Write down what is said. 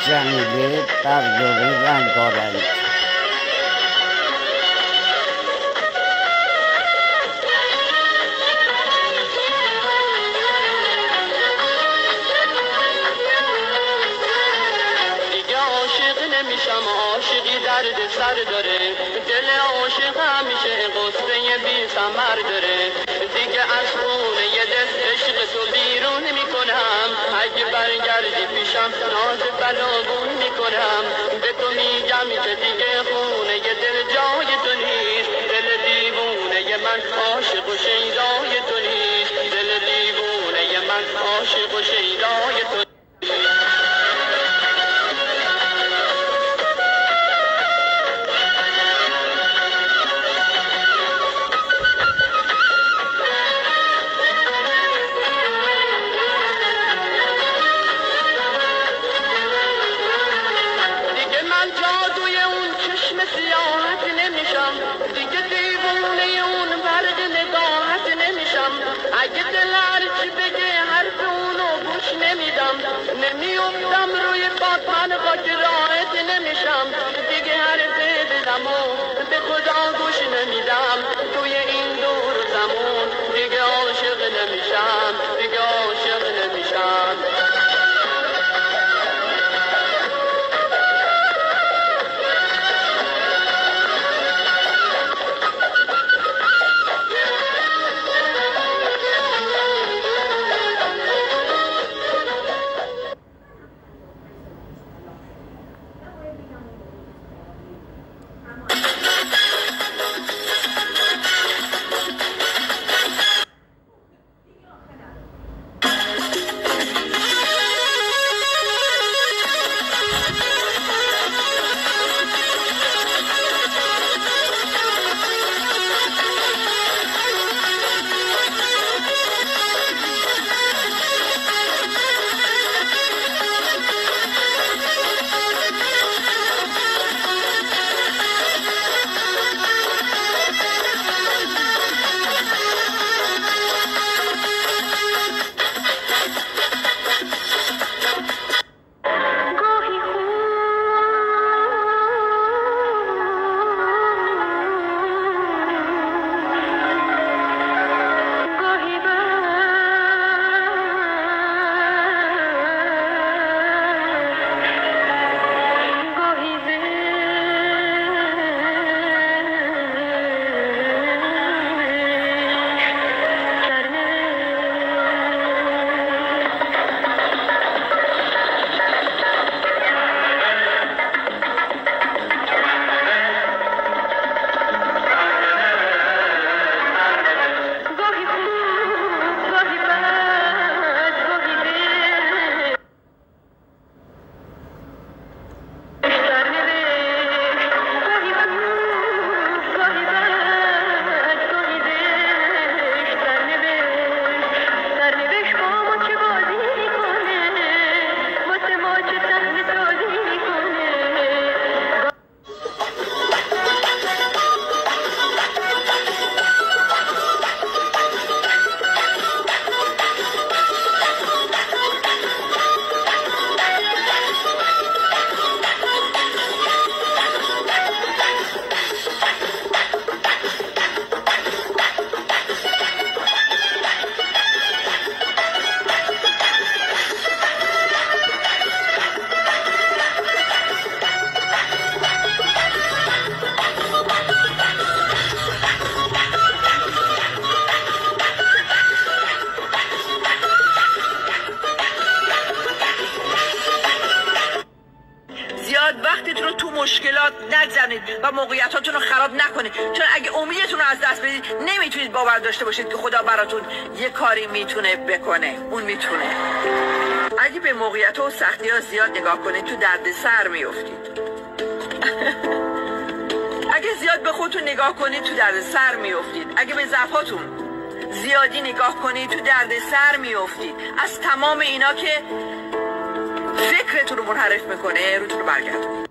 جمیله برنامه رنگارنگ. عاشقی درد سر داره، دل عاشق همیشه قصه بی ثمر داره. دیگه از خونه دل عشق تو بیرون میکنم، اگه برگردی پیشم ناز بلاگون میکنم. به تو میگم که دیگه خونه دل جای تو نیست، دل دیوونه من عاشق و شیدای تو نیست، دل دیوونه من عاشق و شیدای تو نیست. اگه دلار چی بگه حرف اونو گوش نمیدم، نمیافتم روی بادپن خاک راحت نمیشم. دیگه حرف دلمو به خدا گوش نمیدم، توی این دور زمون دیگه عاشق نمیشم، دیگه عاشق نمیشم. وقتتون رو تو مشکلات نگذرونید و موقعیتاتون رو خراب نکنید، چون اگه امیدتون رو از دست بدید نمیتونید باور داشته باشید که خدا براتون یه کاری میتونه بکنه. اون میتونه. اگه به موقعیت و سختی ها زیاد نگاه کنید تو درد سر میافتید. اگه زیاد به خودتون نگاه کنید تو درد سر میافتید. اگه به ضعفاتون زیادی نگاه کنید تو درد سر میافتید. از تمام اینا که فکرتون رو منحرف میکنه روتون رو برگردونید.